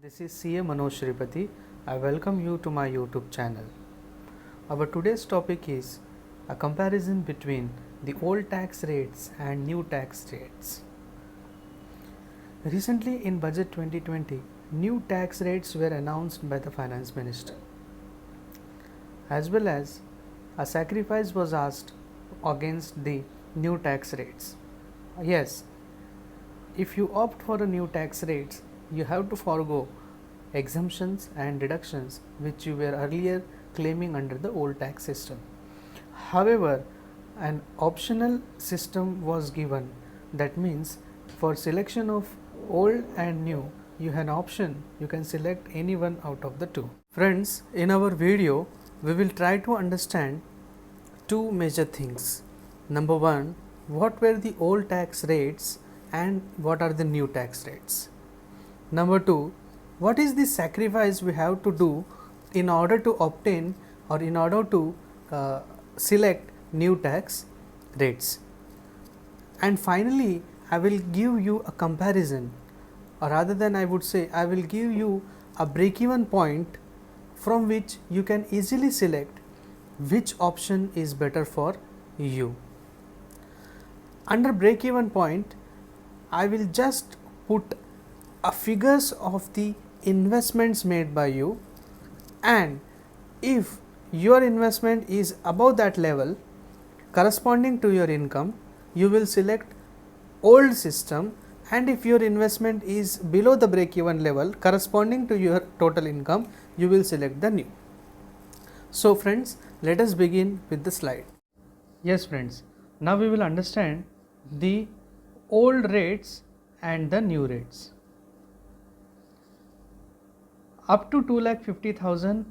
This is CA Manoj Shripati. I welcome you to my YouTube channel. Our today's topic is a comparison between the old tax rates and new tax rates. Recently in Budget 2020, new tax rates were announced by the Finance Minister. As well as a sacrifice was asked against the new tax rates. Yes, if you opt for a new tax rates, you have to forego exemptions and deductions which you were earlier claiming under the old tax system. However, an optional system was given. That means for selection of old and new, you have an option, you can select any one out of the two. Friends, in our video, we will try to understand two major things. Number one, what were the old tax rates and what are the new tax rates. Number two, what is the sacrifice we have to do in order to obtain or in order to select new tax rates. And finally, I will give you a comparison, or rather than I would say, I will give you a break-even point from which you can easily select which option is better for you. Under break-even point, I will just put a figures of the investments made by you, and if your investment is above that level corresponding to your income, you will select old system, and if your investment is below the break even level corresponding to your total income, you will select the new. So friends, let us begin with the slide. Yes friends, now we will understand the old rates and the new rates. Up to 2,50,000,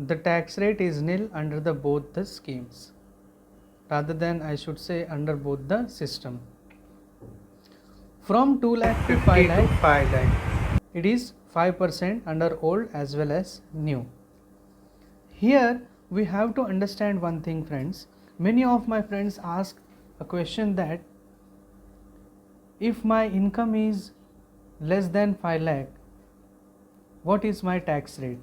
the tax rate is nil under the both the schemes, rather than I should say under both the system. From 2 lakh to 5 lakh, it is 5% under old as well as new. Here we have to understand one thing friends. Many of my friends ask a question that if my income is less than 5 lakh, what is my tax rate?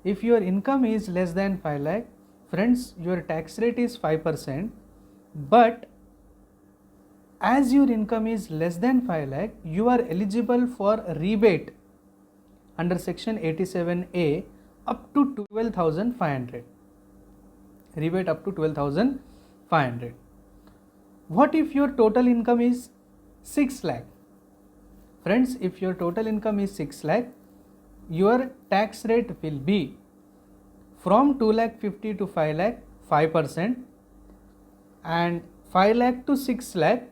If your income is less than 5 lakh, friends, your tax rate is 5%, but as your income is less than 5 lakh, you are eligible for rebate under section 87A up to 12,500. Rebate up to 12,500. What if your total income is 6 lakh? Friends, if your total income is 6 lakh, your tax rate will be from 2 lakh 50 to 5 lakh 5%, and 5 lakh to 6 lakh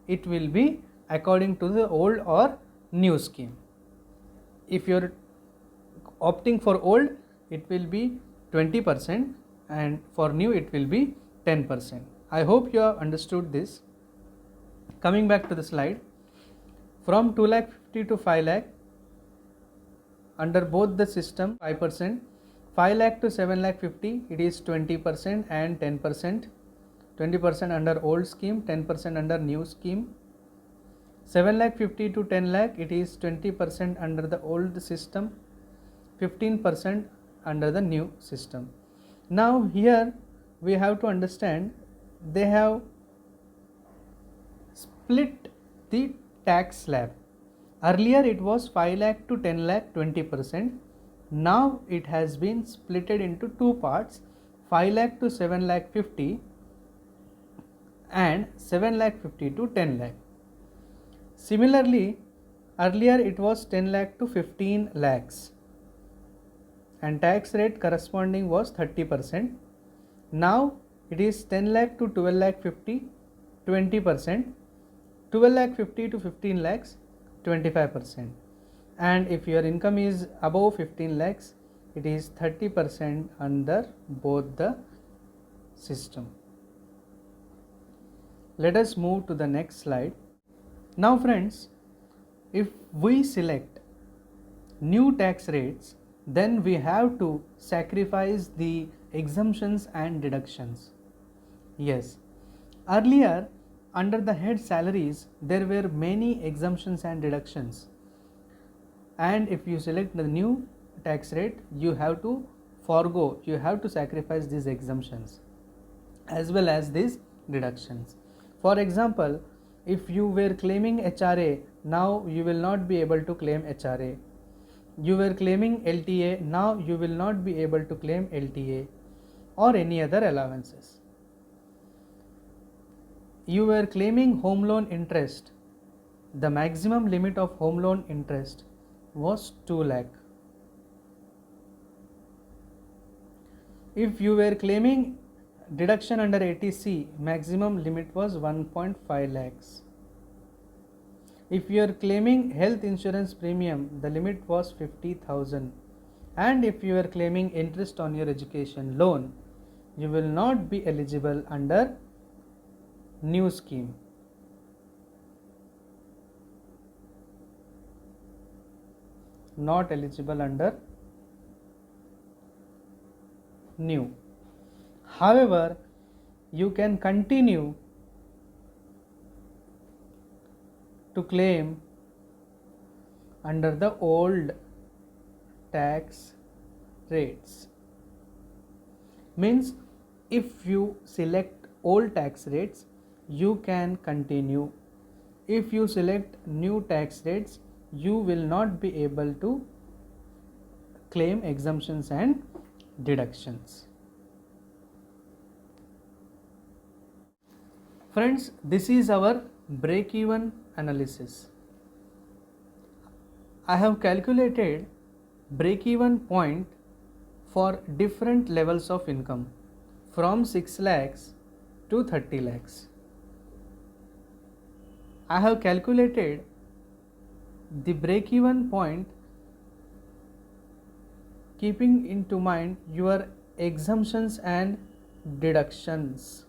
it will be according to the old or new scheme. If you are opting for old, it will be 20%, and for new it will be 10%. I hope you have understood this. Coming back to the slide, from 2 lakh 50 to 5 lakh, under both the system 5%, 5 lakh to 7 lakh 50 it is 20% and 10%, 20% under old scheme, 10% under new scheme. 7 lakh 50 to 10 lakh it is 20% under the old system, 15% under the new system. Now here we have to understand, they have split the tax slab. Earlier it was 5 lakh to 10 lakh 20%. Now it has been splitted into two parts, 5 lakh to 7 lakh 50 and 7 lakh 50 to 10 lakh. Similarly, earlier it was 10 lakh to 15 lakhs and tax rate corresponding was 30%. Now it is 10 lakh to 12 lakh 50, 20%, 12 lakh 50 to 15 lakhs, 25%, and if your income is above 15 lakhs, it is 30% under both the system. Let us move to the next slide. Now friends, if we select new tax rates, then we have to sacrifice the exemptions and deductions. Yes, earlier under the head salaries there were many exemptions and deductions. and if you select the new tax rate, you have to sacrifice these exemptions as well as these deductions. For example, if you were claiming HRA, now you will not be able to claim HRA. You were claiming LTA, now you will not be able to claim LTA or any other allowances. You were claiming home loan interest. The maximum limit of home loan interest was 2 lakh. If you were claiming deduction under ATC, maximum limit was 1.5 lakhs. If you are claiming health insurance premium, the limit was 50,000. And if you are claiming interest on your education loan, you will not be eligible under new scheme. Not eligible under new. However, you can continue to claim under the old tax rates. Means if you select old tax rates, you can continue. If you select new tax rates, you will not be able to claim exemptions and deductions. Friends, this is our break-even analysis. I have calculated break-even point for different levels of income from 6 lakhs to 30 lakhs. I have calculated the break-even point keeping into mind your exemptions and deductions.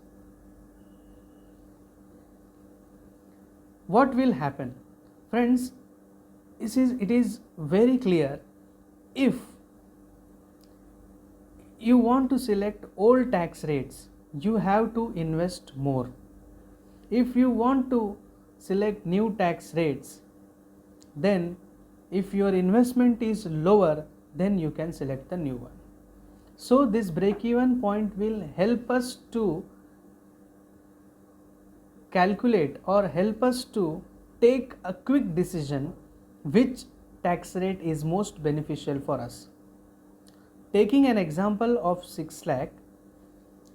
What will happen? Friends, it is very clear. If you want to select old tax rates, you have to invest more. If you want to select new tax rates, then if your investment is lower, then you can select the new one. So this break-even point will help us to calculate or help us to take a quick decision which tax rate is most beneficial for us. Taking an example of 6 lakh,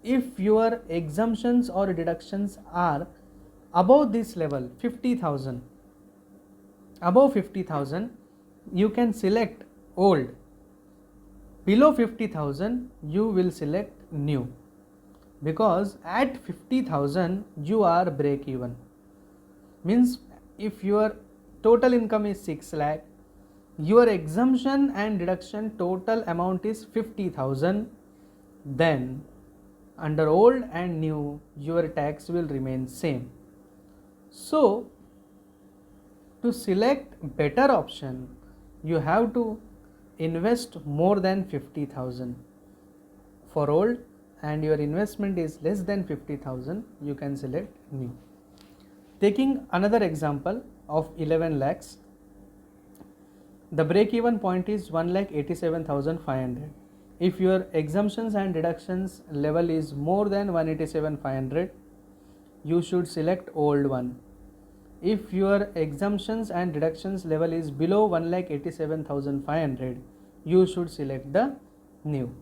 if your exemptions or deductions are above this level 50,000, above 50,000 you can select old, below 50,000 you will select new, because at 50,000 you are break even. Means if your total income is 6 lakh, your exemption and deduction total amount is 50,000, then under old and new your tax will remain same. So to select better option, you have to invest more than 50,000 for old, and your investment is less than 50,000, you can select new. Taking another example of 11 lakhs, the break even point is 1,87,500. If your exemptions and deductions level is more than 187,500, you should select old one. If your exemptions and deductions level is below 1,87,500, you should select the new.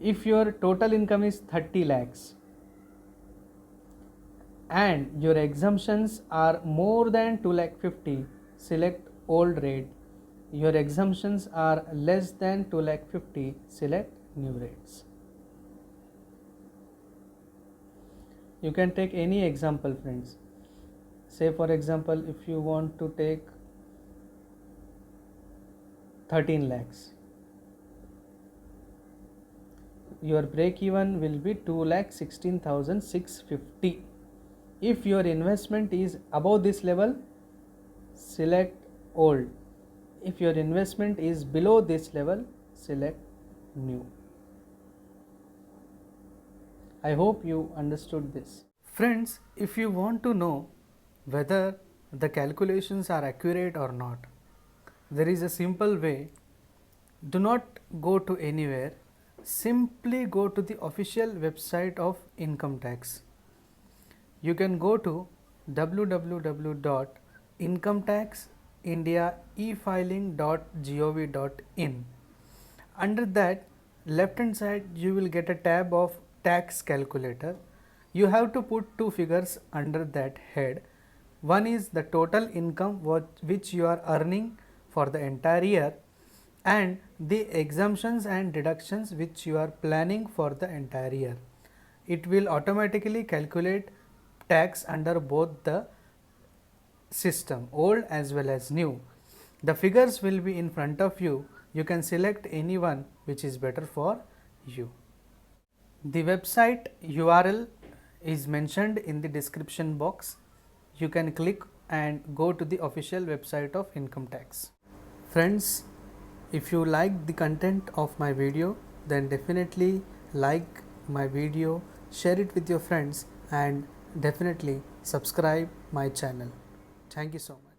If your total income is 30 lakhs and your exemptions are more than 2,50,000, select old rate. Your exemptions are less than 2,50,000, select new rates. You can take any example, friends. Say for example, if you want to take 13 lakhs, your break even will be 2,16,650. If your investment is above this level, select old. If your investment is below this level, select new. I hope you understood this. Friends, if you want to know whether the calculations are accurate or not. There is a simple way. Do not go to anywhere, simply go to the official website of income tax. You can go to www.incometaxindiaefiling.gov.in. Under that, left hand side you will get a tab of tax calculator. You have to put two figures under that head. One is the total income which you are earning for the entire year, and the exemptions and deductions which you are planning for the entire year. It will automatically calculate tax under both the system, old as well as new. The figures will be in front of you. You can select any one which is better for you. The website URL is mentioned in the description box. You can click and go to the official website of income tax. Friends, if you like the content of my video, then definitely like my video, share it with your friends, and definitely subscribe my channel. Thank you so much.